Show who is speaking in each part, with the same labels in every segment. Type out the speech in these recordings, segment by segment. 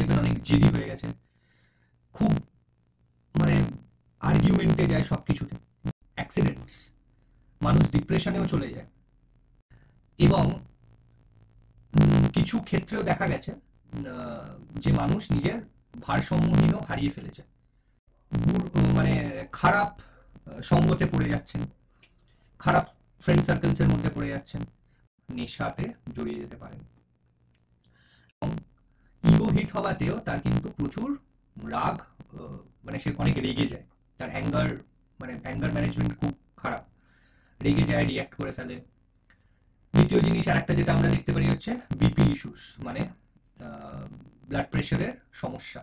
Speaker 1: দেখবেন অনেক জেদি হয়ে গেছে, খুব মানে আর্গুমেন্টে যায় সবকিছুতে, অ্যাক্সিডেন্টস, মানুষ ডিপ্রেশনেও চলে যায়। এবং কিছু ক্ষেত্রেও দেখা গেছে যে মানুষ নিজের ভারসাম্যহীনও হারিয়ে ফেলেছে, মানে খারাপ সঙ্গতে পড়ে যাচ্ছেন, খারাপ ফ্রেন্ড সার্কেলসের মধ্যে পড়ে যাচ্ছেন, নেশাতে জড়িয়ে যেতে পারেন। ইগো হিট হওয়াতেও তার কিন্তু প্রচুর রাগ, মানে সে অনেক রেগে যায়, তার অ্যাঙ্গার ম্যানেজমেন্ট খুব খারাপ, রেগে যায়, রিঅ্যাক্ট করে ফেলে। দ্বিতীয় জিনিস আর একটা যেটা আমরা দেখতে পারি হচ্ছে বিপি ইস্যুস, মানে ব্লাড প্রেশারের সমস্যা,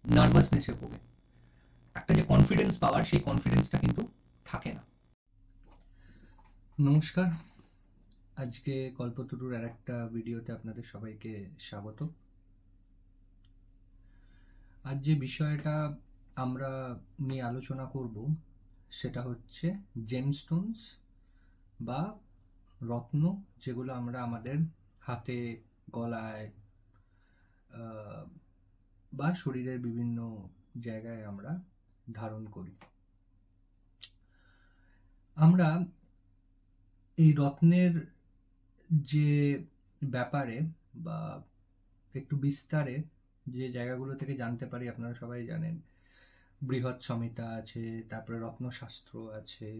Speaker 1: নার্ভাসনেসে ভোগে, একটা যে কনফিডেন্স পাওয়ার, সেই কনফিডেন্সটা কিন্তু থাকে না। নমস্কার, আজকে কল্পতরুর আর একটা ভিডিওতে আপনাদের সবাইকে স্বাগত। আজ যে বিষয়টা আমরা নিয়ে আলোচনা করব সেটা হচ্ছে জেমস্টোনস বা রত্ন, যেগুলো আমরা আমাদের হাতে, গলায় বা শরীরের বিভিন্ন জায়গায় আমরা ধারণ করি। আমরা এই রত্নের যে ব্যাপারে বা একটু বিস্তারে যে জায়গাগুলো থেকে জানতে পারি, আপনারা সবাই জানেন বৃহৎ সংহিতা আছে, তারপরে রত্নশাস্ত্র আছে,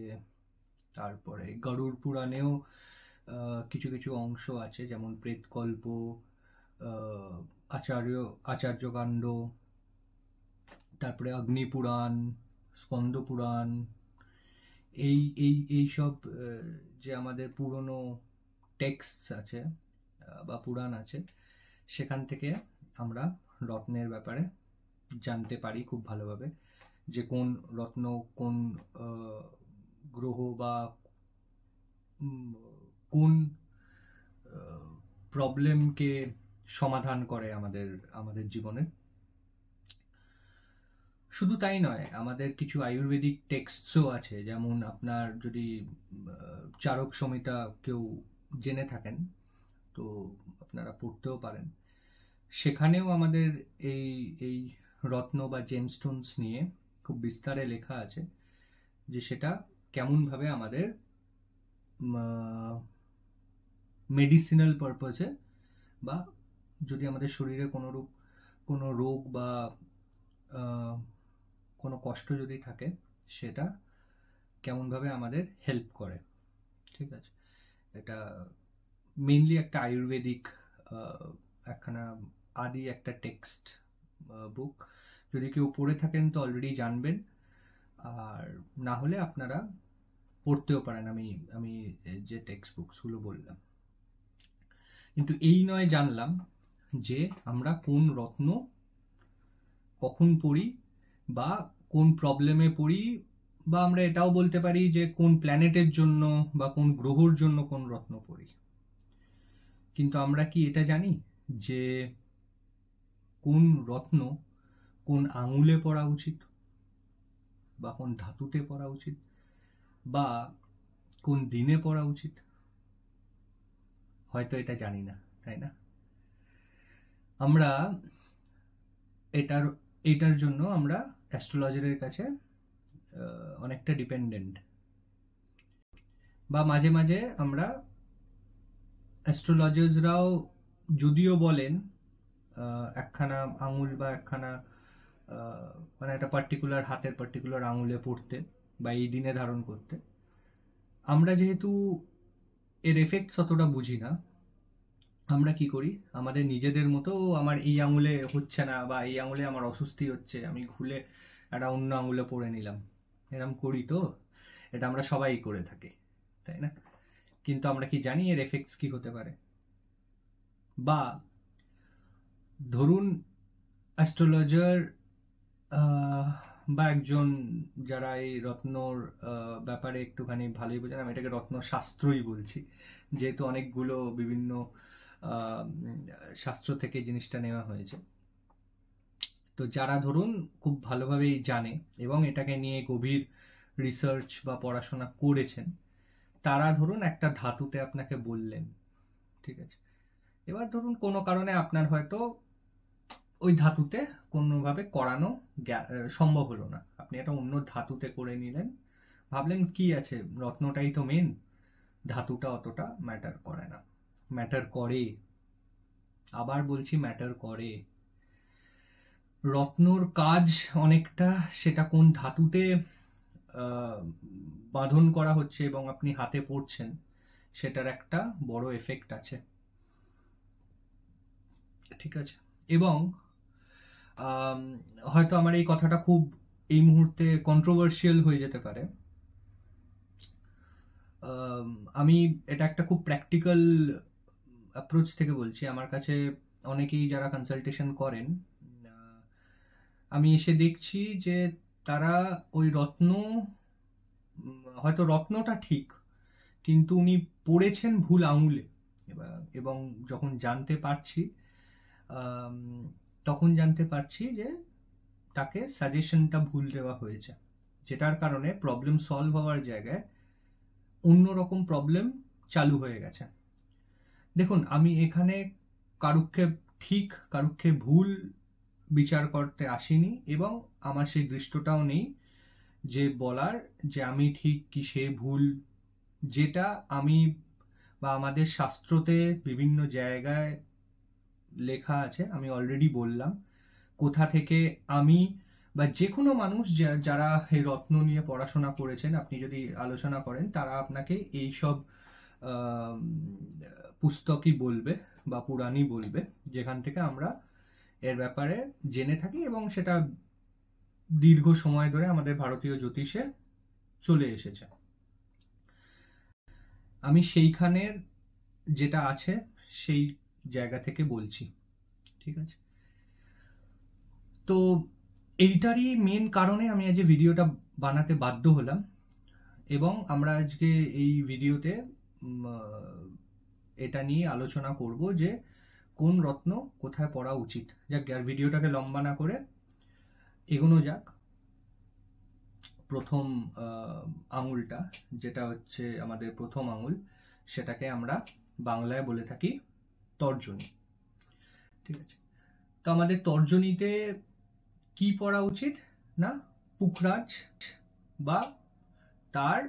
Speaker 1: তারপরে গরুড় পুরাণেও কিছু কিছু অংশ আছে, যেমন প্রেতকল্প, আচার্যকাণ্ড, তারপরে অগ্নিপুরাণ, স্কন্দ পুরাণ, এইসব যে আমাদের পুরনো টেক্সট আছে বা পুরাণ আছে, সেখান থেকে আমরা রত্নের ব্যাপারে জানতে পারি খুব ভালোভাবে, যে কোন রত্ন কোন গ্রহ বা কোন প্রবলেমকে সমাধান করে আমাদের জীবনে। শুধু তাই নয়, আমাদের কিছু আয়ুর্বেদিক টেক্সটসও আছে, যেমন আপনার যদি চারক সংহিতা কেউ জেনে থাকেন তো আপনারা পড়তেও পারেন, সেখানেও আমাদের এই রত্ন বা জেমস্টোনস নিয়ে খুব বিস্তারে লেখা আছে, যে সেটা কেমনভাবে আমাদের মেডিসিনাল পারপাসে, বা যদি আমাদের শরীরে কোনো রোগ বা কোনো কষ্ট যদি থাকে, সেটা কেমনভাবে আমাদের হেল্প করে। ঠিক আছে, এটা মেইনলি একটা আয়ুর্বেদিক একখানা আদি একটা টেক্সট বুক। যদি কেউ পড়ে থাকেন তো অলরেডি জানবেন, আর না হলে আপনারা পড়তেও পারেন আমি যে টেক্সট বুকসগুলো বললাম। কিন্তু এই নয় জানলাম যে আমরা কোন রত্ন কখন পড়ি বা কোন প্রবলেমে পড়ি, বা আমরা এটাও বলতে পারি যে কোন প্ল্যানেটের জন্য বা কোন গ্রহর জন্য কোন রত্ন পড়ি। কিন্তু আমরা কি এটা জানি যে কোন রত্ন কোন আঙুলে পড়া উচিত, বা কোন ধাতুতে পড়া উচিত, বা কোন দিনে পড়া উচিত? হয়তো এটা জানি না, তাই না? আমরা এটার জন্য আমরা অ্যাস্ট্রোলজারের কাছে অনেকটা ডিপেন্ডেন্ট, বা মাঝে মাঝে আমরা অ্যাস্ট্রোলজার্সরাও যদিও বলেন একখানা আঙুল বা একখানা মানে একটা পার্টিকুলার হাতের পার্টিকুলার আঙুলে পড়তে বা এই দিনে ধারণ করতে, আমরা যেহেতু এর এফেক্টস অতটা বুঝি না, আমরা কি করি, আমাদের নিজেদের মতো আমার এই আঙুলে হচ্ছে না বা এই আঙুলে আমার অস্বস্তি হচ্ছে, আমি খুলে একটা অন্য আঙুলে পড়ে নিলাম, এরকম করি। তো এটা আমরা সবাই করে থাকি, তাই না? কিন্তু আমরা কি জানি এর এফেক্টস কি হতে পারে? বা ধরুন অ্যাস্ট্রোলজার বা একজন যারা এই রত্নর ব্যাপারে একটুখানি ভালোই বোঝেন, আমি এটাকে রত্নশাস্ত্রই বলছি, যেহেতু অনেকগুলো বিভিন্ন শাস্ত্র থেকে জিনিসটা নেওয়া হয়েছে। তো যারা ধরুন খুব ভালোভাবেই জানে এবং এটাকে নিয়ে গভীর রিসার্চ বা পড়াশোনা করেছেন, তারা ধরুন একটা ধাতুতে আপনাকে বললেন, ঠিক আছে, এবার ধরুন কোনো কারণে আপনার হয়তো ওই ধাতুতে কোনোভাবে করানো সম্ভব হলো না। আপনি একটা অন্য ধাতুতে করে নিলেন, ভাবলেন কি আছে, রত্নটাই তো মেন, ধাতুটা অতটা ম্যাটার করে না। ম্যাটার করে, আবার বলছি ম্যাটার করে। রত্নর কাজ অনেকটা সেটা কোন ধাতুতে বাঁধন করা হচ্ছে এবং আপনি হাতে পড়ছেন, সেটার একটা বড় এফেক্ট আছে। ঠিক আছে, এবং হয়তো আমার এই কথাটা খুব এই মুহূর্তে কন্ট্রোভার্সিয়াল হয়ে যেতে পারে। আমি এটা একটা খুব প্র্যাকটিক্যাল অ্যাপ্রোচ থেকে বলছি। আমার কাছে অনেকেই যারা কনসালটেশন করেন, আমি এসে দেখছি যে তারা ওই রত্ন, হয়তো রত্নটা ঠিক, কিন্তু উনি পড়েছেন ভুল আঙুলে। এবং যখন তখন জানতে পারছি যে তাকে সাজেশনটা ভুল দেওয়া হয়েছে, যেটার কারণে প্রবলেম সলভ হওয়ার জায়গায় অন্যরকম প্রবলেম চালু হয়ে গেছে। দেখুন, আমি এখানে কারুক্ষে ঠিক কারুক্ষে ভুল বিচার করতে আসিনি, এবং আমার সেই দৃষ্টটাও নেই যে বলার যে আমি ঠিক কি সে ভুল। যেটা আমি বা আমাদের শাস্ত্রতে বিভিন্ন জায়গায় লেখা আছে, আমি অলরেডি বললাম। কোথা থেকে আমি বা যে কোনো মানুষ যারা এই রত্ন নিয়ে পড়াশোনা করেছেন, আপনি যদি আলোচনা করেন, তারা আপনাকে এইসব পুস্তকই বলবে বা পুরাণই বলবে, যেখান থেকে আমরা এর ব্যাপারে জেনে থাকি, এবং সেটা দীর্ঘ সময় ধরে আমাদের ভারতীয় জ্যোতিষে চলে এসেছে। আমি সেইখানের যেটা আছে সেই জায়গা থেকে বলছি। ঠিক আছে, তো এইটারই মেন কারণে আমি আজ ভিডিওটা বানাতে বাধ্য হলাম, এবং আমরা আজকে এই ভিডিওতে এটা নিয়ে আলোচনা করব যে কোন রত্ন কোথায় পড়া উচিত। যাক, আর ভিডিওটাকে লম্বা না করে এগোনো যাক। প্রথম আঙুলটা, যেটা হচ্ছে আমাদের প্রথম আঙুল, সেটাকে আমরা বাংলায় বলে থাকি তর্জনী। ঠিক আছে, তো আমাদের তর্জনীতে কি পড়া উচিত না, পুখরাজ বা তার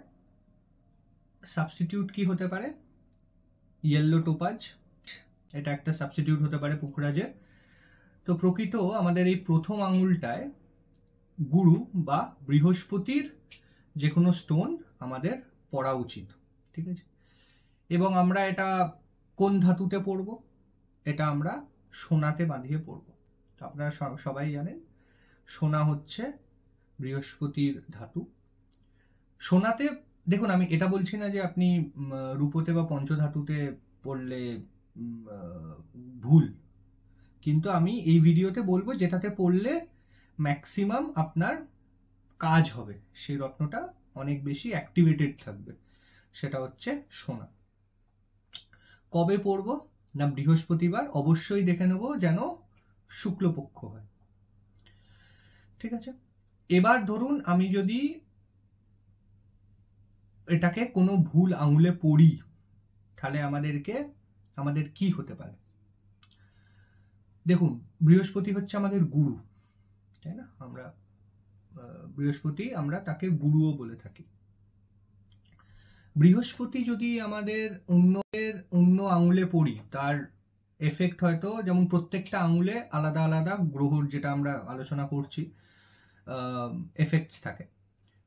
Speaker 1: সাবস্টিটিউট কি হতে পারে, ইয়েলো টোপাজ, এটা একটা সাবস্টিটিউট হতে পারে পুখরাজের। তো প্রকৃত আমাদের এই প্রথম আঙুলটায় গুরু বা বৃহস্পতির যে কোনো স্টোন আমাদের পড়া উচিত। ঠিক আছে, এবং আমরা এটা কোন ধাতুতে পড়ব, এটা আমরা সোনাতে বাঁধিয়ে পড়ব। আপনারা সবাই জানেন সোনা হচ্ছে বৃহস্পতির ধাতু। সোনাতে, দেখুন, আমি এটা বলছি না যে আপনি রূপোতে বা পঞ্চধাতুতে পড়লে ভুল, কিন্তু আমি এই ভিডিওতে বলবো যেটাতে পড়লে ম্যাক্সিমাম আপনার কাজ হবে, সেই রত্নটা অনেক বেশি অ্যাক্টিভেটেড থাকবে, সেটা হচ্ছে সোনা। কবে পড়বো না, বৃহস্পতিবার অবশ্যই দেখে নেব যেন শুক্লপক্ষ হয়। ঠিক আছে, এবার ধরুন আমি যদি এটাকে কোনো ভুল আঙুলে পড়ি, তাহলে আমাদের কি হতে পারে। দেখুন, বৃহস্পতি হচ্ছে আমাদের গুরু, তাই না? বৃহস্পতি আমরা তাকে গুরুও বলে থাকি। বৃহস্পতি যদি আমাদের অন্য আঙুলে পড়ি, তার এফেক্ট হয়তো, যেমন প্রত্যেকটা আঙুলে আলাদা আলাদা গ্রহর, যেটা আমরা আলোচনা করছি, এফেক্টস থাকে।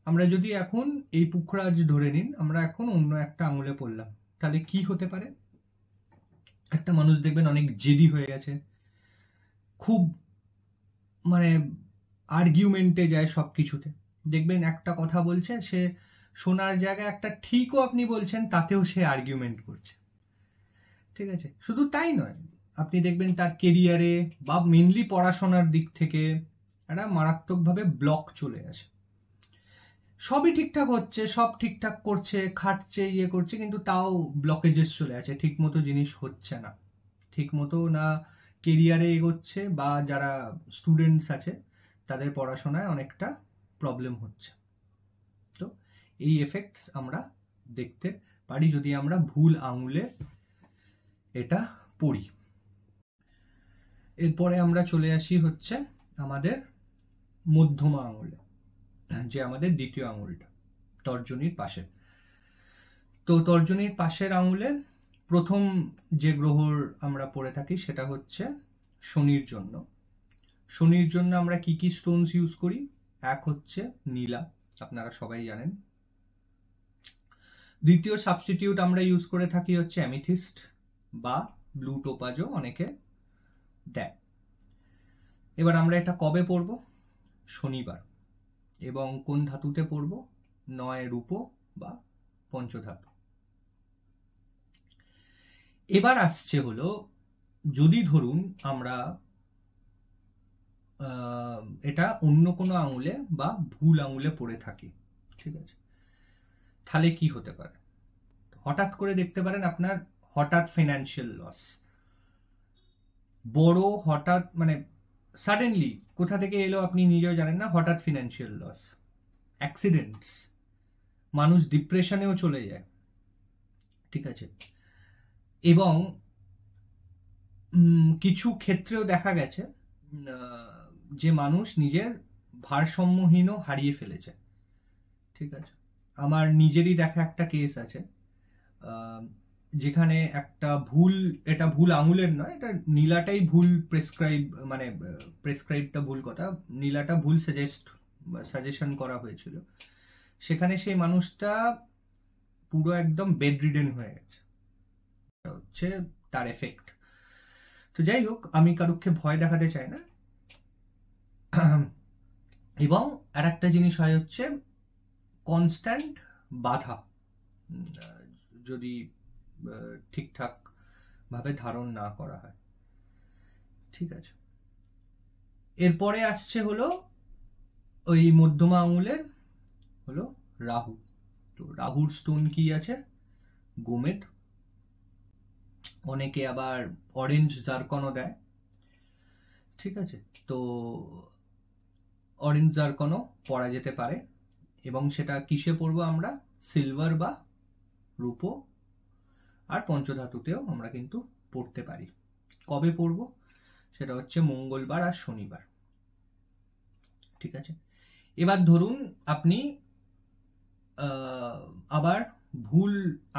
Speaker 1: আমরা যদি এখন এই পুখরাজ ধরে নিন, আমরা এখন অন্য একটা আঙুলে পড়লাম, তাহলে কি হতে পারে? একটা মানুষ দেখবেন অনেক জেদি হয়ে গেছে, খুব মানে আর্গুমেন্টে যায় সবকিছুতে। দেখবেন একটা কথা বলছে, সে শোনার জায়গায় একটা ঠিকও আপনি বলছেন, তাতেও সে আর্গুমেন্ট করছে। ঠিক আছে, শুধু তাই নয়, আপনি দেখবেন তার কেরিয়ারে বা মেনলি পড়াশোনার দিক থেকে একটা মারাত্মকভাবে ব্লক চলে আসে। সবই ঠিকঠাক হচ্ছে, সব ঠিকঠাক করছে, খাটছে, করছে, কিন্তু তাও ব্লকেজেস চলে আছে, ঠিক মতো জিনিস হচ্ছে না, ঠিক মতো না কেরিয়ারে এগোচ্ছে, বা যারা স্টুডেন্টস আছে তাদের পড়াশোনায় অনেকটা প্রবলেম হচ্ছে। তো এই এফেক্টস আমরা দেখতে পারি যদি আমরা ভুল আঙুলে এটা পড়ি। এরপরে আমরা চলে আসি হচ্ছে আমাদের মধ্যমা আঙুলে, যে আমাদের দ্বিতীয় আঙুলটা তর্জনীর পাশে। তো তর্জনীর পাশের আঙুলে প্রথম যে গ্রহর আমরা পড়ে থাকি সেটা হচ্ছে শনির জন্য। শনির জন্য আমরা কি কি স্টোনস ইউজ করি? এক হচ্ছে নীলা, আপনারা সবাই জানেন। দ্বিতীয় সাবস্টিটিউট আমরা ইউজ করে থাকি হচ্ছে অ্যামিথিস্ট বা ব্লু টোপাজও অনেকে দেয়। এবার আমরা এটা কবে পড়ব? শনিবার। এবং কোন ধাতুতে পড়ব? নয় রূপো বা পঞ্চধাতু। এবার আসছে হলো, যদি ধরুন আমরা এটা অন্য কোনো আঙুলে বা ভুল আঙুলে পড়ে থাকি, ঠিক আছে, তাহলে কি হতে পারে? হঠাৎ করে দেখতে পারেন আপনার হঠাৎ ফিনান্সিয়াল লস, বড় হঠাৎ, মানে সাডেনলি কোথা থেকে এলো আপনি নিজেও জানেন না, হঠাৎ ফিনান্সিয়াল লস, অ্যাক্সিডেন্টস, মানুষ ডিপ্রেশনেও চলে যায়, ঠিক আছে। এবং কিছু ক্ষেত্রেও দেখা গেছে যে মানুষ নিজের ভারসাম্যহীনও হারিয়ে ফেলেছে, ঠিক আছে। আমার নিজেরই দেখা একটা কেস আছে, যেখানে একটা ভুল, এটা ভুল আঙুলের নয়, এটা নীলাটাই ভুল প্রেসক্রাইব, মানে প্রেসক্রাইবটা ভুল কথা, নীলাটা ভুল সাজেশন করা হয়েছিল। সেখানে সেই মানুষটা পুরো একদম বেড রিডেন হয়ে গেছে, হচ্ছে তার এফেক্ট। তো যাই হোক, আমি কারুকে ভয় দেখাতে চাই না। এবং আর একটা জিনিস হয় হচ্ছে কনস্ট্যান্ট বাধা, যদি ঠিকঠাক ভাবে ধারণ না করা হয়, ঠিক আছে। এরপরে আসছে হলো ওই মধ্যমা আঙুলের হলো রাহু। তো রাহুর স্টোন কি আছে? গোমেদ। অনেকে আবার অরেঞ্জ জারকনও দেয়, ঠিক আছে। তো অরেঞ্জ জারকনও পরা যেতে পারে, এবং সেটা কিসে পরবো আমরা? সিলভার বা রূপো আর পঞ্চধাতুতেও আমরা কিন্তু পড়তে পারি। কবে পরবো? সেটা হচ্ছে মঙ্গলবার আর শনিবার, ঠিক আছে। এবার ধরুন আপনি আবার ভুল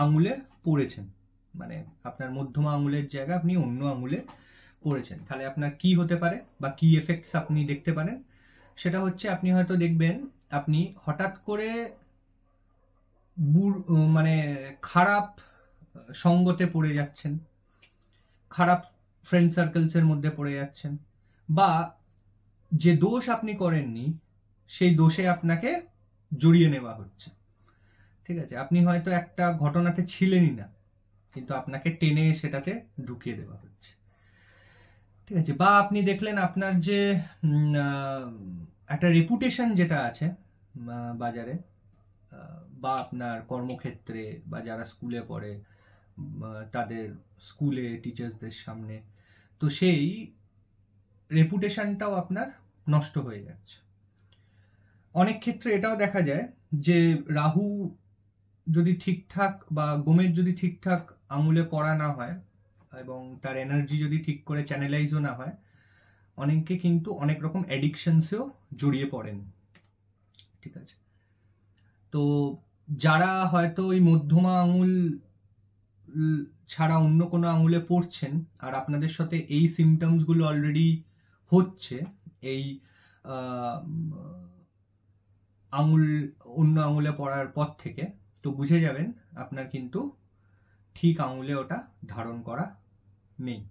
Speaker 1: আঙুলে পড়েছেন, মানে আপনার মধ্যমা আঙুলের জায়গা আপনি অন্য আঙুলে পড়েছেন, তাহলে আপনার কি হতে পারে বা কি এফেক্টস আপনি দেখতে পারেন? সেটা হচ্ছে আপনি হয়তো দেখবেন আপনি হঠাৎ করে মানে খারাপ সঙ্গতে পড়ে যাচ্ছেন, খারাপ ফ্রেন্ড সার্কেলসের মধ্যে পড়ে যাচ্ছেন, বা যে দোষ আপনি করেননি সেই দোষে আপনাকে জড়িয়ে নেওয়া হচ্ছে, ঠিক আছে। আপনি হয়তো একটা ঘটনাতে ছিলেনই না, কিন্তু আপনাকে টেনে সেটাতে ঢুকিয়ে দেওয়া হচ্ছে, ঠিক আছে। বা আপনি দেখলেন আপনার যে একটা রেপুটেশন যেটা আছে বাজারে, বা আপনার কর্মক্ষেত্রে, বা যারা স্কুলে পড়ে তাদের স্কুলে টিচার্সদের সামনে, তো সেই রেপুটেশনটাও আপনার নষ্ট হয়ে যাচ্ছে। অনেক ক্ষেত্রে এটাও দেখা যায় যে রাহু যদি ঠিকঠাক বা গোমেদ যদি ঠিকঠাক আঙুলে পড়া না হয় এবং তার এনার্জি যদি ঠিক করে চ্যানেলাইজও না হয়, অনেকে কিন্তু অনেক রকম অ্যাডিকশনসেও জড়িয়ে পড়েন, ঠিক আছে। তো যারা হয়তো ওই মধ্যমা আঙুল ছাড়া অন্য কোনো আঙুলে পড়ছেন আর আপনাদের সাথে এই সিমটমস গুলো অলরেডি হচ্ছে, এই আঙুল অন্য আঙুলে পড়ার পর থেকে, তো বুঝে যাবেন আপনার কিন্তু ঠিক আঙুলে ওটা ধারণ করা নেই।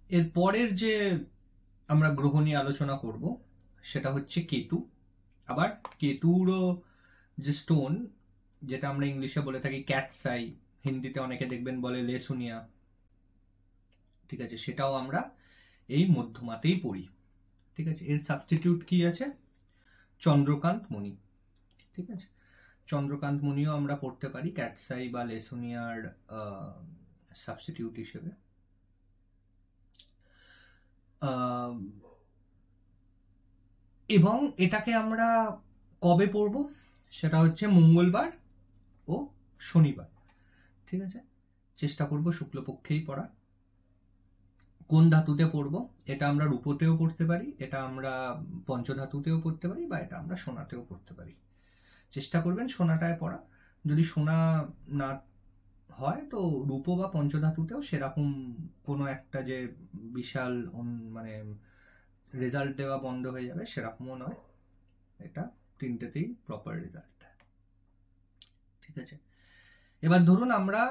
Speaker 1: এর পরের যে আমরা গ্রহ নিয়ে আলোচনা করব সেটা হচ্ছে কেতু। আবার কেতুরও যে স্টোন, যেটা আমরা ইংলিশে বলে থাকি ক্যাটস আই, হিন্দিতে অনেকে দেখবেন বলে লেসুনিয়া, ঠিক আছে, সেটাও আমরা এই মধ্যমাতেই পড়ি, ঠিক আছে। এর সাবস্টিটিউট কি আছে? চন্দ্রকান্ত মণি, ঠিক আছে। চন্দ্রকান্ত মণিও আমরা পড়তে পারি ক্যাটসাই বা লেসোনিয়ার সাবস্টিটিউট হিসেবে। এবং এটাকে আমরা কবে পড়ব? সেটা হচ্ছে মঙ্গলবার ও শনিবার, ঠিক আছে। চেষ্টা করব শুক্লপক্ষেই পড়া। কোন ধাতুতে পড়বো, এটা আমরা রূপোতেও পড়তে পারি, এটা আমরা পঞ্চধাতুতেও পড়তে পারি, বা এটা আমরা সোনাতেও পড়তে পারি। চেষ্টা করবেন সোনাটায় পড়া। যদি সোনা না হয় তো রূপো বা পঞ্চধাতুতেও সেরকম কোনো একটা যে বিশাল মানে রেজাল্ট দেওয়া বন্ধ হয়ে যাবে সেরকমও নয়, এটা তিনটেতেই প্রপার রেজাল্ট দেয়। ঠিক আছে, এবার ধরুন আমরা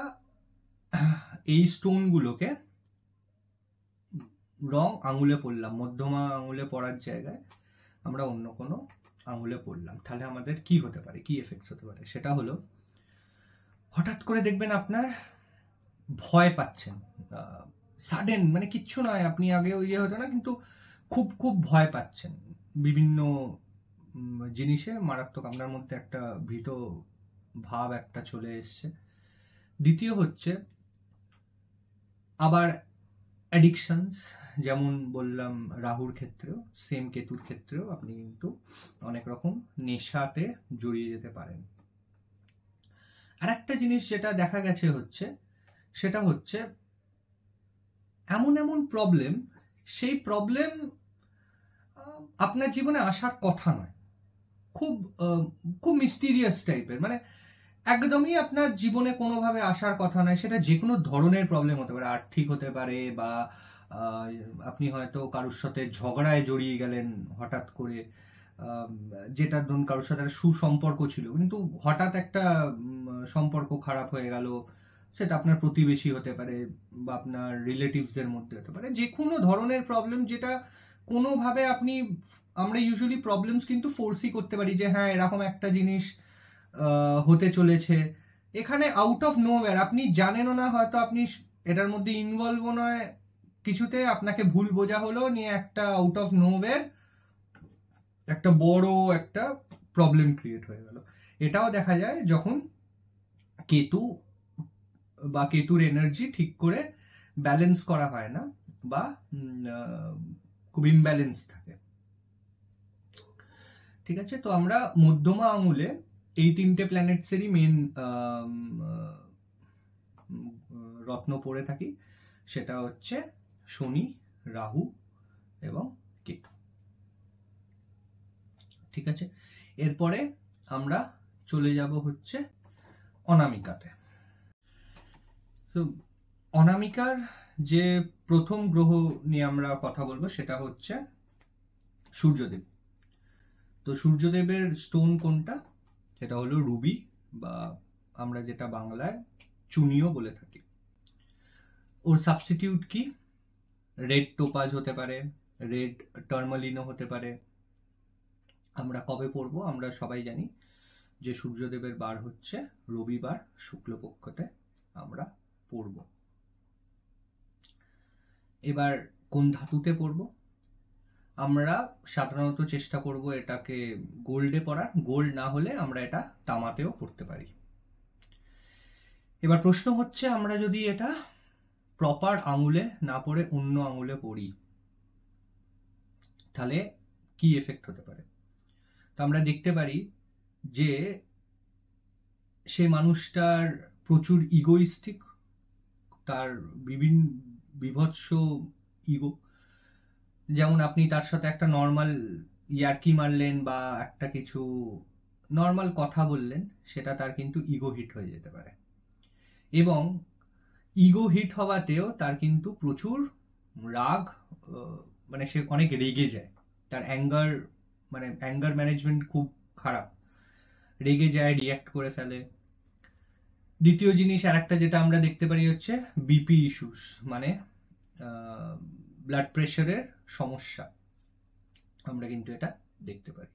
Speaker 1: এই স্টোনগুলোকে রং আঙুলে পড়লাম, মধ্যমা আঙুলে পড়ার জায়গায় আমরা অন্য কোনো আঙুলে পড়লাম, তাহলে আমাদের কি হতে পারে, কি এফেক্টস হতে পারে? সেটা হলো হঠাৎ করে দেখবেন আপনার ভয় পাচ্ছেন, সাডেন, মানে কিচ্ছু নয়, আপনি আগে ওই হতো না, কিন্তু খুব খুব ভয় পাচ্ছেন বিভিন্ন জিনিসে, মারাত্মক আপনার মধ্যে একটা ভীত ভাব একটা চলে এসছে। দ্বিতীয় হচ্ছে আবার অ্যাডিকশনস, যেমন বললাম রাহুর ক্ষেত্রেও সেম, কেতুর ক্ষেত্রেও আপনি কিন্তু অনেক রকম নেশাতে জড়িয়ে যেতে পারেন। আর একটা জিনিস যেটা দেখা গেছে হচ্ছে, সেটা হচ্ছে এমন এমন প্রবলেম, সেই প্রবলেম আপনার জীবনে আসার কথা নয়, খুব খুব মিস্টিরিয়াস টাইপের, মানে একদমই আপনার জীবনে কোনোভাবে আসার কথা নয়। সেটা যে কোনো ধরনের প্রবলেম হতে পারে, আর্থিক হতে পারে, বা আপনি হয়তো কারোর সাথে ঝগড়ায় জড়িয়ে গেলেন হঠাৎ করে, যেটা ধরুন কারোর সাথে একটা সুসম্পর্ক ছিল কিন্তু হঠাৎ একটা সম্পর্ক খারাপ হয়ে গেল, সেটা আপনার প্রতিবেশী হতে পারে বা আপনার রিলেটিভসদের মধ্যে হতে পারে, যে কোনো ধরনের প্রবলেম যেটা কোনোভাবে আপনি, আমরা ইউজুয়ালি প্রবলেমস কিন্তু ফোর্সই করতে পারি যে হ্যাঁ এরকম একটা জিনিস হতে চলেছে, এখানে আউট অফ নোওয়্যার, আপনি জানেনও না, হয়তো আপনি এটার মধ্যে ইনভলভও নয় কিছুতে, আপনাকে ভুল বোঝা হলো, নিয়ে একটা আউট অফ নোওয়্যার একটা বড় একটা প্রবলেম ক্রিয়েট হয়ে গেল। এটাও দেখা যায় যখন কেতু বা কেতুর এনার্জি ঠিক করে ব্যালেন্স করা হয় না, বা খুব ইমব্যালেন্স থাকে। ঠিক আছে, তো আমরা মধ্যমা আঙুলে এই তিনটে প্ল্যানেটসেরই মেন রত্ন পড়ে থাকি, সেটা হচ্ছে শনি, রাহু এবং কেতু। ঠিক আছে, এরপরে আমরা চলে যাব হচ্ছে অনামিকাতে। তো অনামিকার যে প্রথম গ্রহ নিয়ে আমরা কথা বলবো সেটা হচ্ছে সূর্যদেব। তো সূর্যদেবের স্টোন কোনটা? সেটা হলো রুবি, বা আমরা যেটা বাংলায় চুনিও বলে থাকি। ওর সাবস্টিটিউট কি? রেড টোপাজ হতে পারে, রেড টার্মালিনও হতে পারে। আমরা কবে পড়বো? আমরা সবাই জানি যে সূর্যদেবের বার হচ্ছে রবিবার শুক্লপক্ষতে আমরা পড়ব। এবার কোন ধাতুতে পড়ব? আমরা সাধারণত চেষ্টা করব এটাকে গোল্ডে পড়ার, গোল্ড না হলে আমরা এটা তামাতেও পড়তে পারি। এবার প্রশ্ন হচ্ছে আমরা যদি এটা প্রপার আঙুলে না পড়ে অন্য আঙুলে পড়ি তাহলে কি এফেক্ট হতে পারে? তো আমরা দেখতে পারি যে সে মানুষটার প্রচুর ইগোইস্টিক, তার বিভিন্ন বিভৎস ইগো। যেমন আপনি তার সাথে একটা নর্মাল ইয়ার্কি মারলেন বা একটা কিছু নর্মাল কথা বললেন, সেটা তার কিন্তু ইগো হিট হয়ে যেতে পারে, এবং ইগো হিট হওয়াতেও তার কিন্তু প্রচুর রাগ, মানে সে অনেক রেগে যায়, তার অ্যাঙ্গার ম্যানেজমেন্ট খুব খারাপ, রেগে যায়, রিয়াক্ট করে ফেলে। দ্বিতীয় জিনিস আর একটা যেটা আমরা দেখতে পারি হচ্ছে বিপি ইস্যুস, মানে ব্লাড প্রেশারের সমস্যা, আমরা কিন্তু এটা দেখতে পারি।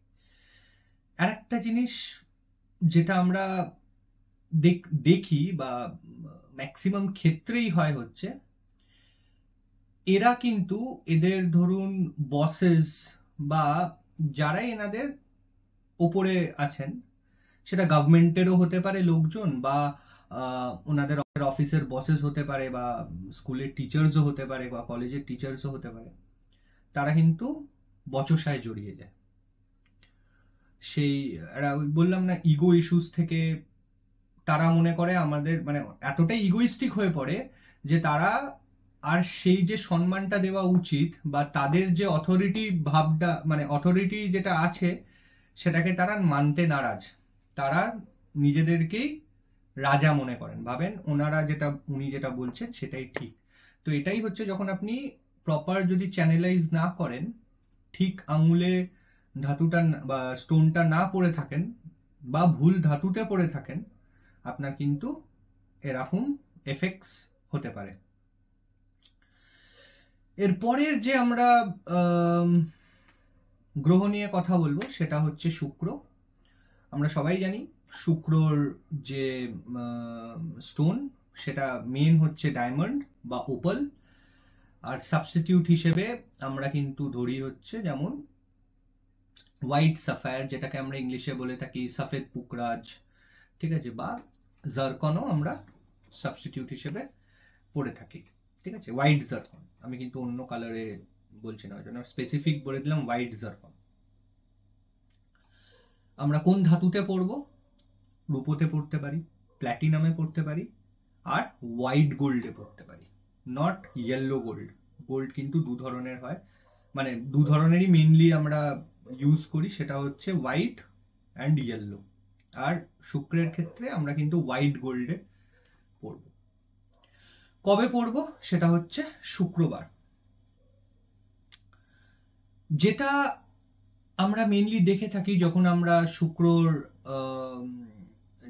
Speaker 1: আর একটা জিনিস যেটা আমরা দেখি বা ম্যাক্সিমাম ক্ষেত্রেই হয় হচ্ছে, এরা কিন্তু এদের ধরুন বসেস বা যারাই এনাদের ওপরে আছেন, সেটা গভর্নমেন্টেরও হতে পারে লোকজন, বা ওনাদের অফিসের বসেস হতে পারে, বা স্কুলের টিচার্সও হতে পারে, বা কলেজের টিচার্সও হতে পারে, তারা কিন্তু বচসায় জড়িয়ে যায়। সেই বললাম না, ইগো ইস্যুস থেকে তারা মনে করে আমাদের মানে এতটাই ইগোইস্টিক হয়ে পড়ে যে তারা আর সেই যে সম্মানটা দেওয়া উচিত বা তাদের যে অথরিটি ভাবটা মানে অথরিটি যেটা আছে সেটাকে তারা মানতে নারাজ। তারা নিজেদেরকেই রাজা মনে করেন, ভাবেন উনি যেটা বলছেন সেটাই ঠিক। তো এটাই হচ্ছে যখন আপনি প্রপার যদি চ্যানেলাইজ না করেন, ঠিক আঙুলে ধাতুটা বা স্টোনটা না পড়ে থাকেন বা ভুল ধাতুতে পড়ে থাকেন, আপনার কিন্তু এরকম এফেক্টস হতে পারে। এরপরের যে আমরা গ্রহ নিয়ে কথা বলবো সেটা হচ্ছে শুক্র। আমরা সবাই জানি শুক্রর যে স্টোন সেটা মেন হচ্ছে ডায়মন্ড বা ওপাল, আর সাবস্টিটিউট হিসেবে আমরা কিন্তু ধরি হচ্ছে যেমন হোয়াইট সাফায়ার, যেটাকে আমরা ইংলিশে বলে থাকি সফেদ পুকরাজ, ঠিক আছে, বা জারকনও আমরা সাবস্টিটিউট হিসেবে পড়ে থাকি, ঠিক আছে, হোয়াইট জারকন। আমি কিন্তু অন্য কালারে বলছি না, ওই জন্য স্পেসিফিক বলে দিলাম হোয়াইট জারকন। আমরা কোন ধাতুতে পড়ব? রূপোতে পড়তে পারি, প্ল্যাটিনামে পড়তে পারি, আর হোয়াইট গোল্ডে পড়তে পারি, নট ইয়েলো গোল্ড। গোল্ড কিন্তু দু ধরনের হয়, মানে দু ধরনেরই মেনলি আমরা ইউজ করি, সেটা হচ্ছে হোয়াইট অ্যান্ড ইয়েলো। আর শুক্রের ক্ষেত্রে আমরা কিন্তু হোয়াইট গোল্ডে পড়ব। কবে পড়ব? সেটা হচ্ছে শুক্রবার। যেটা আমরা মেনলি দেখে থাকি যখন আমরা শুক্রর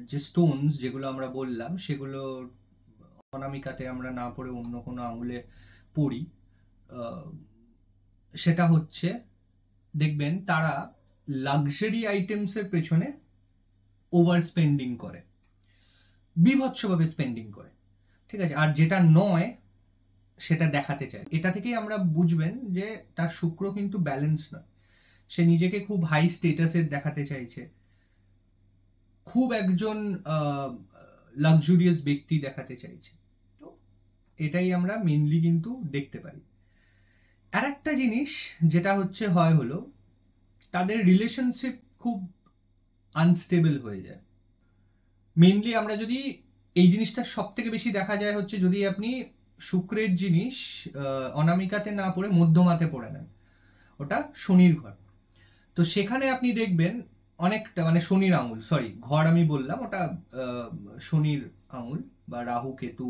Speaker 1: যে স্টোনস যেগুলো আমরা বললাম সেগুলো অনামিকাতে আমরা না পড়ে অন্য কোনো আঙুলে পড়ি, সেটা হচ্ছে দেখবেন তারা লাক্সারি আইটেমসের পেছনে ওভার স্পেন্ডিং করে, বিভৎসভাবে স্পেন্ডিং করে, ঠিক আছে, আর যেটা নয় সেটা দেখাতে চায়। এটা থেকেই আমরা বুঝবেন যে তার শুক্র কিন্তু ব্যালেন্স নয়। সে নিজেকে খুব হাই স্টেটাসের দেখাতে চাইছে, খুব একজন লাক্সুরিয়াস ব্যক্তি দেখাতে চাইছে। তো এটাই আমরা মেনলি কিন্তু দেখতে পারি। আর একটা জিনিস যেটা হলো তাদের রিলেশনশিপ খুব আনস্টেবল হয়ে যায়। মেনলি আমরা যদি এই জিনিসটা সব থেকে বেশি দেখা যায় হচ্ছে যদি আপনি শুক্রের জিনিস অনামিকাতে না পড়ে মধ্যমাতে পড়ে নেন, ওটা শনির ঘর। তো সেখানে আপনি দেখবেন অনেকটা মানে শনির আঙুল, সরি ঘর আমি বললাম, ওটা শনির আঙুল বা রাহু কেতু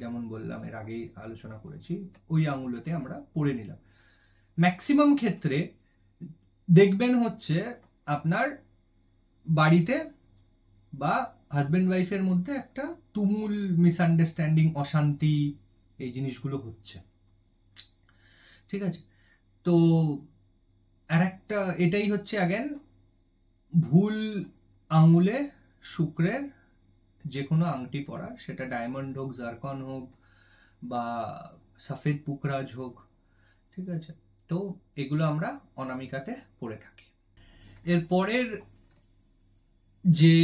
Speaker 1: যেমন বললাম এর আগেই আলোচনা করেছি, ওই আঙুলতে আমরা পড়ে নিলাম। ম্যাক্সিমাম ক্ষেত্রে দেখবেন হচ্ছে আপনার বাড়িতে বা হাজবেন্ড ওয়াইফের মধ্যে একটা তুমুল মিসআন্ডারস্ট্যান্ডিং, অশান্তি, এই জিনিসগুলো হচ্ছে, ঠিক আছে। তো আর একটা এটাই হচ্ছে অ্যাগেন ভুল আঙুলে শুক্রের যে কোনো আংটি পরা, সেটা ডায়মন্ড হোক, জারকন হোক বা সফেদ পুকরাজ হোক, ঠিক আছে। তো এগুলো আমরা অনামিকাতে পড়ে থাকি। এর পরের যে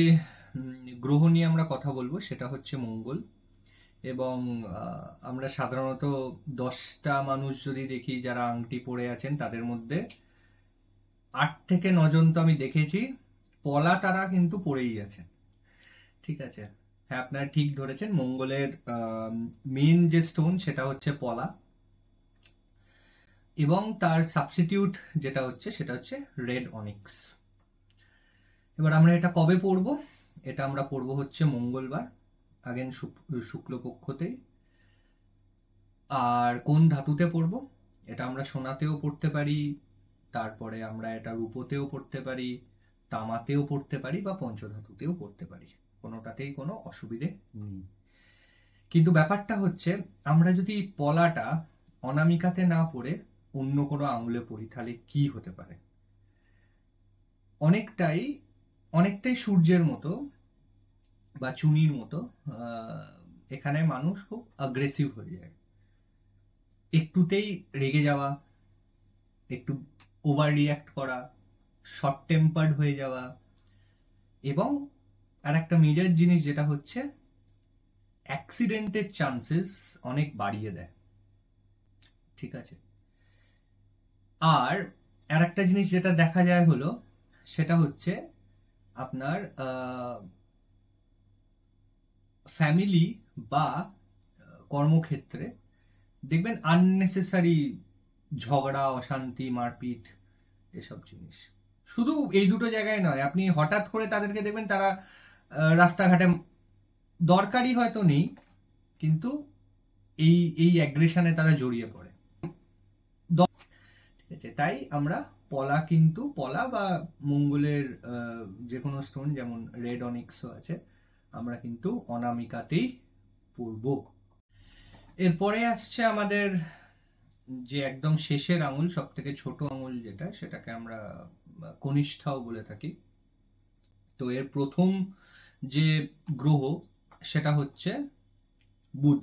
Speaker 1: গ্রহ নিয়ে আমরা কথা বলবো সেটা হচ্ছে মঙ্গল। এবং আমরা সাধারণত 10টা মানুষ যদি দেখি যারা আংটি পরে আছেন, তাদের মধ্যে 8 থেকে 9 জন তো আমি দেখেছি পলা তারা কিন্তু পরেই আছে, ঠিক আছে। হ্যাঁ, আপনারা ঠিক ধরেছেন, মঙ্গলের মেন যে স্টোন সেটা হচ্ছে পলা, এবং তার সাবস্টিটিউট যেটা হচ্ছে সেটা হচ্ছে রেড অনিক্স। এবার আমরা এটা কবে পড়বো? এটা আমরা পড়বো হচ্ছে মঙ্গলবার, আগেন শুক্লপক্ষতেই। আর কোন ধাতুতে পড়বো? এটা আমরা সোনাতেও পড়তে পারি, তারপরে আমরা এটা রূপোতেও পড়তে পারি, তামাতেও পড়তে পারি বা পঞ্চধাতুতেও পড়তে পারি, কোনোটাতেই কোনো অসুবিধে নেই। কিন্তু ব্যাপারটা হচ্ছে আমরা যদি পলাটা অনামিকাতে না পড়ে অন্য কোনো আঙুলে পড়ি তাহলে কি হতে পারে? অনেকটাই সূর্যের মতো বা চুনির মতো এখানে মানুষ খুব অ্যাগ্রেসিভ হয়ে যায়, একটুতেই রেগে যাওয়া, একটু ওভার রিঅ্যাক্ট করা, শর্ট টেম্পার্ড হয়ে যাওয়া, এবং আর একটা মেজর জিনিস যেটা হচ্ছে অ্যাক্সিডেন্টের চান্সেস অনেক বাড়িয়ে দেয়, ঠিক আছে। আর একটা জিনিস যেটা দেখা যায় হলো সেটা হচ্ছে আপনার ফ্যামিলি বা কর্মক্ষেত্রে দেখবেন আননেসেসারি ঝগড়া, অশান্তি, মারপিট, এসব জিনিস শুধু এই দুটো জায়গায় নয়, আপনি হঠাৎ করে তাদেরকে দেখবেন তারা রাস্তাঘাটে, দরকারই হয়তো নেই, কিন্তু এই এই অ্যাগ্রেশনে তারা জড়িয়ে পড়ে। ঠিক আছে, তাই আমরা পলা বা মঙ্গলের যে কোনো স্টোন, যেমন রেড অনিক্সও আছে, আমরা কিন্তু অনামিকাতেই পরব। এরপরে আসছে আমাদের যে একদম শেষের আঙুল, সব থেকে ছোট আঙুল যেটা, সেটাকে আমরা কনিষ্ঠাও বলে থাকি। তো এর প্রথম যে গ্রহ সেটা হচ্ছে বুধ,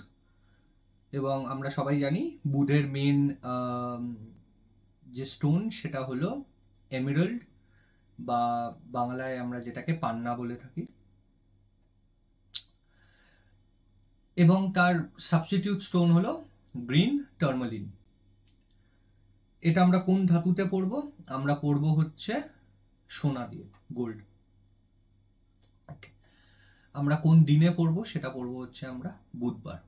Speaker 1: এবং আমরা সবাই জানি বুধের মেন যে স্টোন সেটা হলো এমেরাল্ড, বা বাংলায় আমরা যেটাকে পান্না বলে থাকি, এবং তার সাবস্টিটিউট স্টোন হলো গ্রিন টার্মালিন। এটা আমরা কোন ধাতুতে পড়ব? আমরা পড়ব হচ্ছে সোনা দিয়ে, গোল্ড। আমরা কোন দিনে পড়ব? সেটা পড়ব হচ্ছে আমরা বুধবার।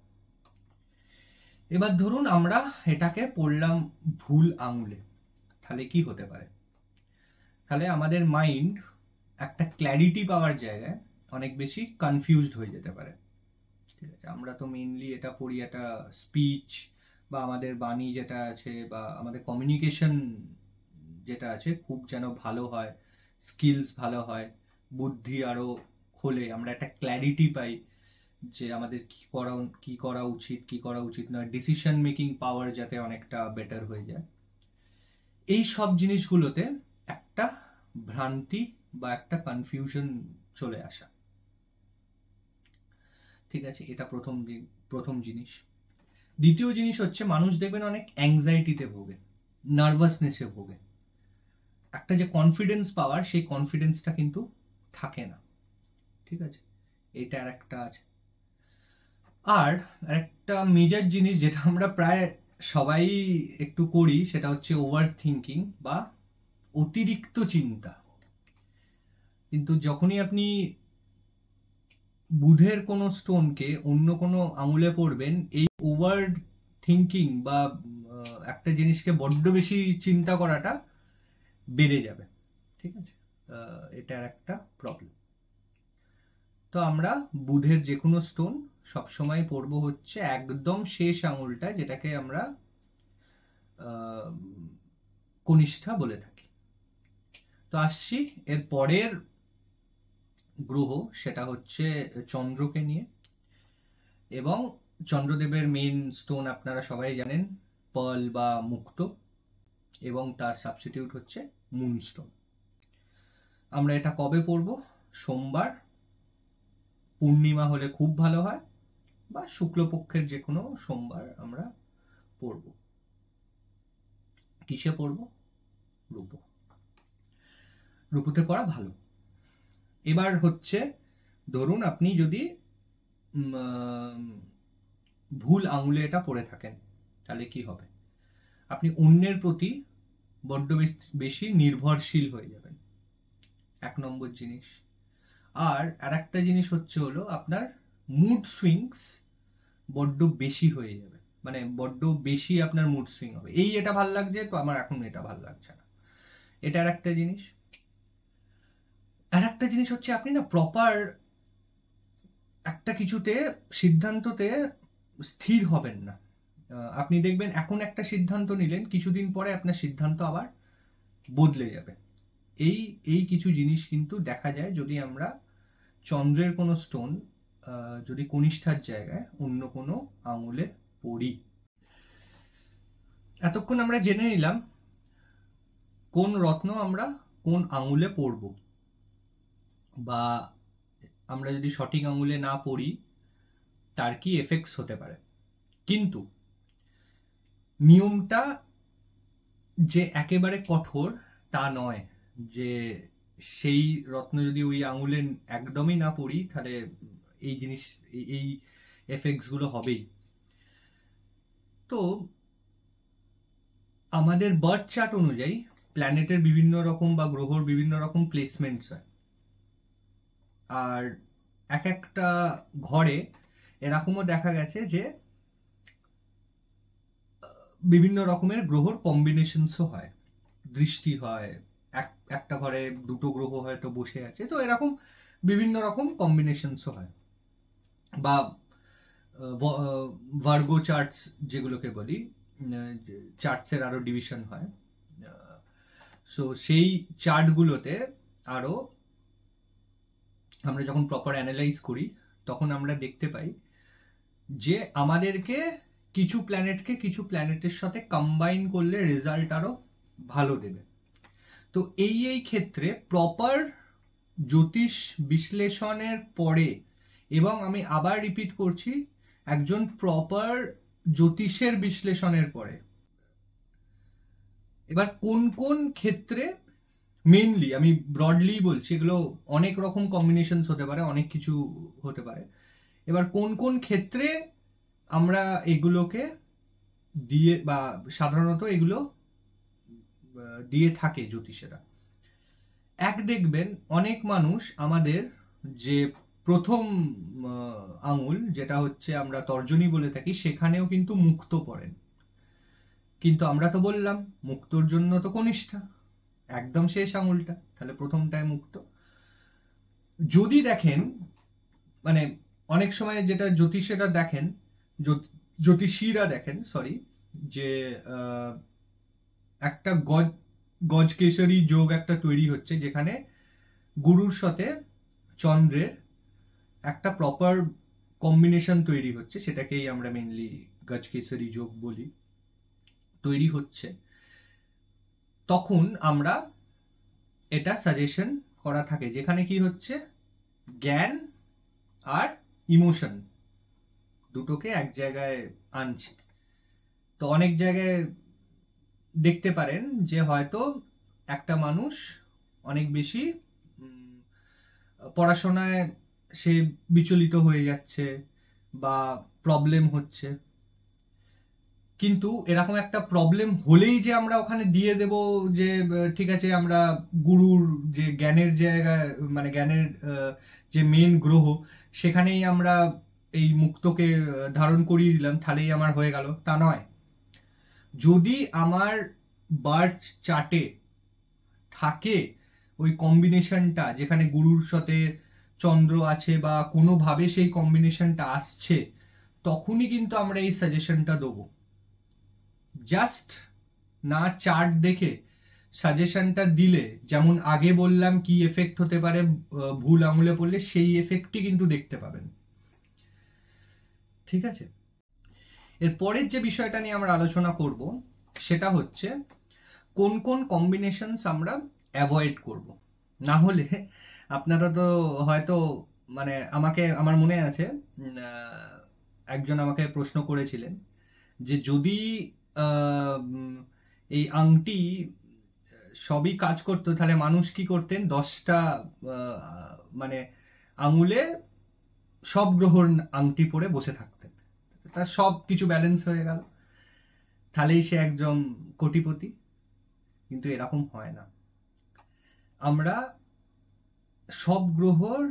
Speaker 1: এবার ধরুন আমরা এটাকে পড়লাম ভুল আঙুলে, তাহলে কি হতে পারে? তাহলে আমাদের মাইন্ড একটা ক্ল্যারিটি পাওয়ার জায়গায় অনেক বেশি কনফিউজড হয়ে যেতে পারে। ঠিক আছে, আমরা তো মেইনলি এটা পড়ি একটা স্পিচ বা আমাদের বাণী যেটা আছে বা আমাদের কমিউনিকেশন যেটা আছে খুব যেন ভালো হয়, স্কিলস ভালো হয়, বুদ্ধি আরো খোলে, আমরা একটা ক্ল্যারিটি পাই যে আমাদের কি করা উচিত, কি করা উচিত নয়, ডিসিশন মেকিং পাওয়ার যাতে অনেকটা বেটার হয়ে যায়। এই সব জিনিসগুলোতে একটা ভ্রান্তি বা একটা কনফিউশন চলে আসা। ঠিক আছে, এটা প্রথম জিনিস। দ্বিতীয় জিনিস হচ্ছে মানুষ দেখবেন অনেক অ্যাংজাইটিতে ভোগে, নার্ভাসনেসে ভোগে, একটা যে কনফিডেন্স পাওয়ার, সেই কনফিডেন্সটা কিন্তু থাকে না। ঠিক আছে, এটা আর একটা আছে। আর একটা মেজর জিনিস যেটা আমরা প্রায় সবাই একটু করি, সেটা হচ্ছে ওভার থিঙ্কিং বা অতিরিক্ত চিন্তা। কিন্তু যখনই আপনি বুধের কোনো স্টোনকে অন্য কোনো আঙুলে পড়বেন, এই ওভার থিঙ্কিং বা একটা জিনিসকে বড্ড বেশি চিন্তা করাটা বেড়ে যাবে। ঠিক আছে, এটার একটা প্রবলেম। তো আমরা বুধের যে কোনো স্টোন সবসময় পড়বো হচ্ছে একদম শেষ আঙুলটা, যেটাকে আমরা কনিষ্ঠা বলে থাকি। তো আসছি এর পরের গ্রহ, সেটা হচ্ছে চন্দ্রকে নিয়ে, এবং চন্দ্রদেবের মেন স্টোন আপনারা সবাই জানেন পার্ল বা মুক্ত, এবং তার সাবস্টিটিউট হচ্ছে মুনস্টোন। আমরা এটা কবে পড়ব? সোমবার, পূর্ণিমা হলে খুব ভালো হয়, বা শুক্লপক্ষের যে কোনো সোমবার আমরা পড়ব। কিসে পড়ব? রূপো, রূপোতে পড়া ভালো। এবার হচ্ছে ধরুন আপনি যদি ভুল আঙুলে এটা পড়ে থাকেন, তাহলে কি হবে? আপনি অন্যের প্রতি বড্ড বেশি নির্ভরশীল হয়ে যাবেন, এক নম্বর জিনিস। আর একটা জিনিস হচ্ছে হলো আপনার মুড সুইংস বড্ড বেশি হয়ে যাবে, মানে বড্ড বেশি আপনার মুড সুইং হবে, এটা ভাল লাগছে তো আমার এখন এটা ভাল লাগছে না, এটা আর একটা জিনিস। আর একটা জিনিস হচ্ছে আপনি না প্রপার একটা কিছুতে সিদ্ধান্ততে স্থির হবেন না। আপনি দেখবেন এখন একটা সিদ্ধান্ত নিলেন, কিছুদিন পরে আপনার সিদ্ধান্ত আবার বদলে যাবে। এই কিছু জিনিস কিন্তু দেখা যায় যদি আমরা চন্দ্রের কোনো স্টোন যদি কনিষ্ঠার জায়গায় অন্য কোনো আঙুলে পড়ি। এতক্ষণ আমরা জেনে নিলাম কোন রত্ন আমরা কোন আঙুলে পড়ব, বা আমরা যদি সঠিক আঙুলে না পড়ি তার কি এফেক্টস হতে পারে। কিন্তু নিয়মটা যে একেবারে কঠোর তা নয়, যে সেই রত্ন যদি ওই আঙুলে একদমই না পড়ি তাহলে এই জিনিস, এই এফেক্টস গুলো হবেই। তো আমাদের বার্থ চার্ট অনুযায়ী প্ল্যানেটের বিভিন্ন রকম বা গ্রহর বিভিন্ন রকম প্লেসমেন্টস হয়, আর এক একটা ঘরে এরকমও দেখা গেছে যে বিভিন্ন রকমের গ্রহর কম্বিনেশনসও হয়, দৃষ্টি হয়, একটা ঘরে দুটো গ্রহ হয়তো বসে আছে, তো এরকম বিভিন্ন রকম কম্বিনেশনসও হয়। বা ভার্গো চার্টস যেগুলোকে বলি, চার্টসের আরো ডিভিশন হয়। সো সেই চার্টগুলোতে আরো আমরা যখন প্রপার অ্যানালাইজ করি তখন আমরা দেখতে পাই যে আমাদেরকে কিছু প্ল্যানেটের সাথে কম্বাইন করলে রেজাল্ট আরো ভালো দেবে। তো এই ক্ষেত্রে প্রপার জ্যোতিষ বিশ্লেষণের পরে, এবং আমি আবার রিপিট করছি, একজন প্রপার জ্যোতিষের বিশ্লেষণের পরে, এবার কোন কোন ক্ষেত্রে, মেইনলি আমি ব্রডলি বলছি, এগুলো অনেক রকম কম্বিনেশনস হতে পারে, অনেক কিছু হতে পারে, এবার কোন কোন ক্ষেত্রে আমরা এগুলোকে দিয়ে, বা সাধারণত এগুলো দিয়ে থাকে জ্যোতিষেরা। এক, দেখবেন অনেক মানুষ আমাদের যে প্রথম আঙুল, যেটা হচ্ছে আমরা তর্জনী বলে থাকি, সেখানেও কিন্তু মুক্ত পড়েন। কিন্তু আমরা তো বললাম মুক্তর জন্য তো কনিষ্ঠা, একদম শেষ আঙুলটা, তাহলে প্রথমটায় মুক্ত। যদি দেখেন, মানে অনেক সময় যেটা জ্যোতিষীরা দেখেন, সরি, যে একটা গজকেশরী যোগ একটা তৈরি হচ্ছে, যেখানে গুরুর সাথে চন্দ্রের একটা প্রপার কম্বিনেশন তৈরি হচ্ছে, সেটাকেই আমরা মেইনলি গজকেশরী যোগ বলি, তৈরি হচ্ছে, তখন আমরা এটা সাজেশন করা থাকে, যেখানে কি হচ্ছে, জ্ঞান আর ইমোশন দুটোকে এক জায়গায় আনছে। তো অনেক জায়গায় দেখতে পারেন যে হয়তো একটা মানুষ অনেক বেশি পড়াশোনায় সে বিচলিত হয়ে যাচ্ছে বা প্রবলেম হচ্ছে, কিন্তু এরকম একটা প্রবলেম হলেই যে আমরা ওখানে দিয়ে দেব যে ঠিক আছে, আমরা গুরুর যে জ্ঞানের জায়গায়, মানে জ্ঞানের যে মেন গ্রহ, সেখানেই আমরা এই মুক্তকে ধারণ করিয়ে দিলাম, তাহলেই আমার হয়ে গেল, তা নয়। যদি আমার বার্থ চার্টে থাকে ওই কম্বিনেশনটা, যেখানে গুরুর সাথে চন্দ্র আছে বা কোনোভাবে সেই কম্বিনেশনটা আসছে, তখনই কিন্তু আমরা এই সাজেশনটা দেবো। জাস্ট না চার্ট দেখে সাজেশনটা দিলে, যেমন আগে বললাম কি এফেক্ট হতে পারে ভুল আঙুলে পড়লে, সেই এফেক্টই কিন্তু দেখতে পাবেন। ঠিক আছে, এর পরের যে বিষয়টা নিয়ে আমরা আলোচনা করব সেটা হচ্ছে কোন কোন কম্বিনেশনস আমরা অ্যাভয়েড করব। না হলে আপনারা তো হয়তো, মানে আমার মনে আছে একজন আমাকে প্রশ্ন করেছিলেন যে যদি এই আংটি সবই কাজ করতো, তাহলে মানুষ কি করতেন, 10টা মানে আঙুলে সব গ্রহর আংটি পরে বসে থাকতেন, তার সব কিছু ব্যালেন্স হয়ে গেল, তাহলেই সে একজন কোটিপতি। কিন্তু এরকম হয় না, আমরা সব গ্রহর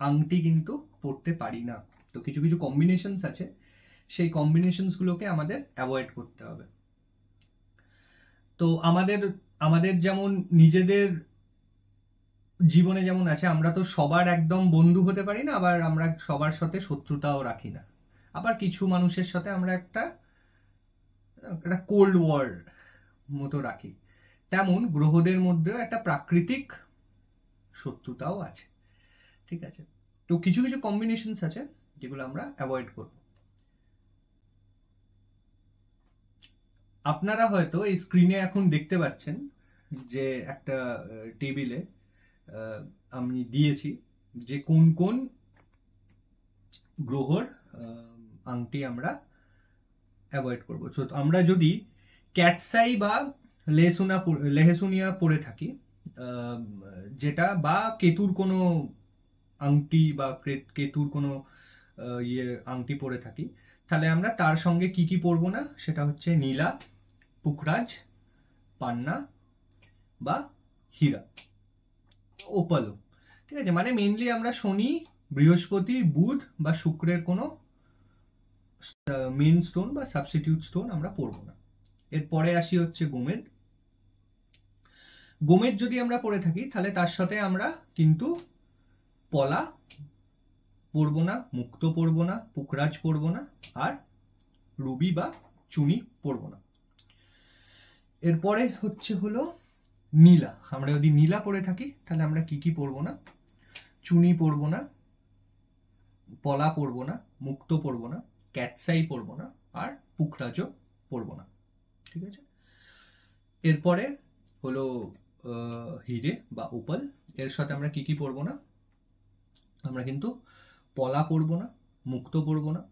Speaker 1: আংটি কিন্তু পড়তে পারি না। তো কিছু কিছু কম্বিনেশনস আছে, সেই কম্বিনেশনস গুলোকে আমাদের অ্যাভয়েড করতে হবে। তো আমাদের যেমন নিজেদের জীবনে যেমন আছে, আমরা তো সবার একদম বন্ধু হতে পারি না, আবার আমরা সবার সাথে শত্রুতাও রাখি না, আবার কিছু মানুষের সাথে আমরা একটা কোল্ড ওয়ার মতো রাখি। তেমন গ্রহদের মধ্যেও একটা প্রাকৃতিক শত্রুতাও আছে। ঠিক আছে, তো কিছু কিছু কম্বিনেশনস আছে যেগুলো আমরা অ্যাভয়েড করব। আপনারা হয়তো এই স্ক্রিনে এখন দেখতে পাচ্ছেন যে একটা টেবিলে আমি দিয়েছি যে কোন কোন গ্রহর আংটি আমরা অ্যাভয়েড করব। সো আমরা যদি ক্যাটসাই বা লেহেসুনিয়া পরে থাকি, যেটা, বা কেতুর কোনো আংটি বা কেতুর কোনো আংটি পরে থাকি, তাহলে আমরা তার সঙ্গে কি কি পরবো না, সেটা হচ্ছে নীলা, পুখরাজ, পান্না বা হীরা, ওপালও। ঠিক আছে, মানে মেইনলি আমরা শনি বৃহস্পতি, বুধ বা শুক্রের কোনো মেন স্টোন বা সাবস্টিটিউট স্টোন আমরা পরবো না। এরপরে আসি হচ্ছে গোমেদ। গোমেদ যদি আমরা পরে থাকি তাহলে তার সাথে আমরা কিন্তু পলা পরবো না, মুক্তো পরবো না, পুকরাজ পরবো না, আর রুবি বা চুনি পরবো না। এরপরে হচ্ছে হলো নীলা। আমরা যদি নীলা পরে থাকি তাহলে আমরা কি কি পরবো না? চুনি পরবো না, পলা পরবো না, মুক্তো পরবো না, ক্যাটসাই পরবো না, আর পুকরাজও পরবো না। ঠিক আছে। এরপরে হলো হিরে বা ওপাল। এর সাথে আমরা কি কি পরবো না? আমরা কিন্তু পলা পরবো না, মুক্তো পরবো না,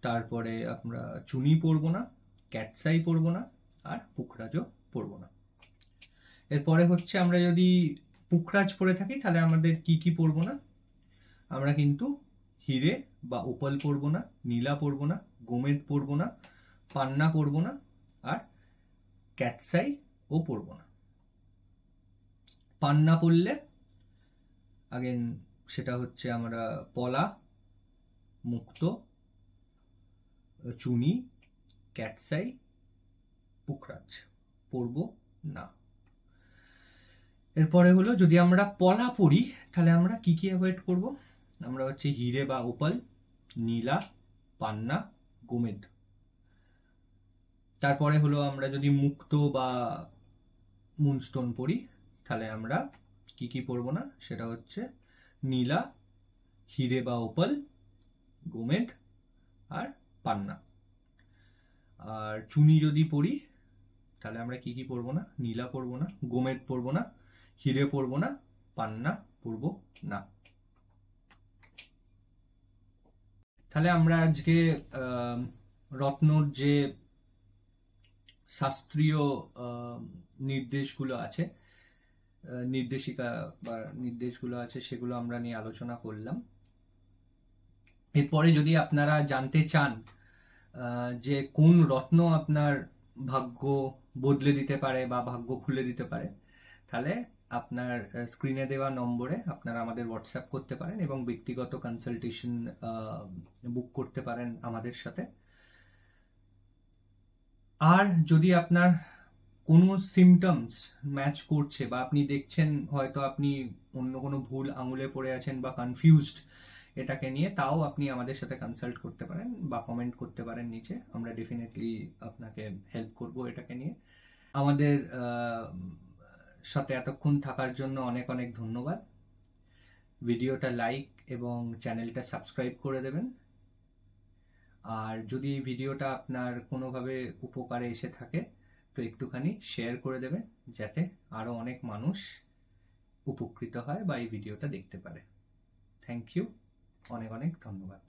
Speaker 1: তারপরে আমরা চুনি পরবো না, ক্যাটসাই পরবো না, আর পুকরাজও পরবো না। এরপরে হচ্ছে আমরা যদি পুকরাজ পরে থাকি তাহলে আমাদের কি কি পরবো না? আমরা কিন্তু হিরে বা ওপাল পরবো না, নীলা পরবো না, গোমেদ পরবো না, পান্না পরবো না, আর ক্যাটসাই ও পরবো না। পান্না পরলে আগেন সেটা হচ্ছে আমরা পলা, মুক্তো, চুনি, ক্যাটসাই, পুকরাজ পরবো না। এরপরে হলো যদি আমরা পলা পরি তাহলে আমরা কি কি অ্যাভয়েড করব? আমরা হচ্ছে হিরে বা ওপাল, নীলা, পান্না, গোমেদ। তারপরে হলো আমরা যদি মুক্তো বা মুনস্টোন পরি তাহলে আমরা কি কি পরবো না? সেটা হচ্ছে নীলা, হিরে বা ওপাল, গোমেদ, আর পান্না। আর চুনি যদি পরি তাহলে আমরা কি কি পরবো না? নীলা পরবো না, গোমেদ পরবো না, হিরে পরবো না, পান্না পরবো না। তাহলে আমরা আজকে রত্নর যে শাস্ত্রীয় নির্দেশগুলো আছে, নির্দেশিকা বা নির্দেশগুলো আছে, সেগুলো আমরা নিয়ে আলোচনা করলাম। এরপরে যদি আপনারা জানতে চান যে কোন রত্ন আপনার ভাগ্য বদলে দিতে পারে বা ভাগ্য খুলে দিতে পারে, তাহলে আপনার স্ক্রিনে দেওয়া নম্বরে আপনারা আমাদের হোয়াটসঅ্যাপ করতে পারেন এবং ব্যক্তিগত কনসালটেশন বুক করতে পারেন আমাদের সাথে। আর যদি আপনার কোনো সিমটমস ম্যাচ করছে বা আপনি দেখছেন হয়তো আপনি অন্য কোনো ভুল আঙুলে পড়ে আছেন বা কনফিউজড এটাকে নিয়ে, তাও আপনি আমাদের সাথে কনসাল্ট করতে পারেন বা কমেন্ট করতে পারেন নিচে। আমরা ডেফিনেটলি আপনাকে হেল্প করব এটাকে নিয়ে। আমাদের সাথে এতক্ষণ থাকার জন্য অনেক অনেক ধন্যবাদ। ভিডিওটা লাইক এবং চ্যানেলটা সাবস্ক্রাইব করে দেবেন। আর যদি এই ভিডিওটা আপনার কোনোভাবে উপকারে এসে থাকে তো একটুখানি শেয়ার করে দেবেন, যাতে আরো অনেক মানুষ উপকৃত হয় বা এই ভিডিওটা দেখতে পারে। থ্যাংক ইউ, অনেক অনেক ধন্যবাদ।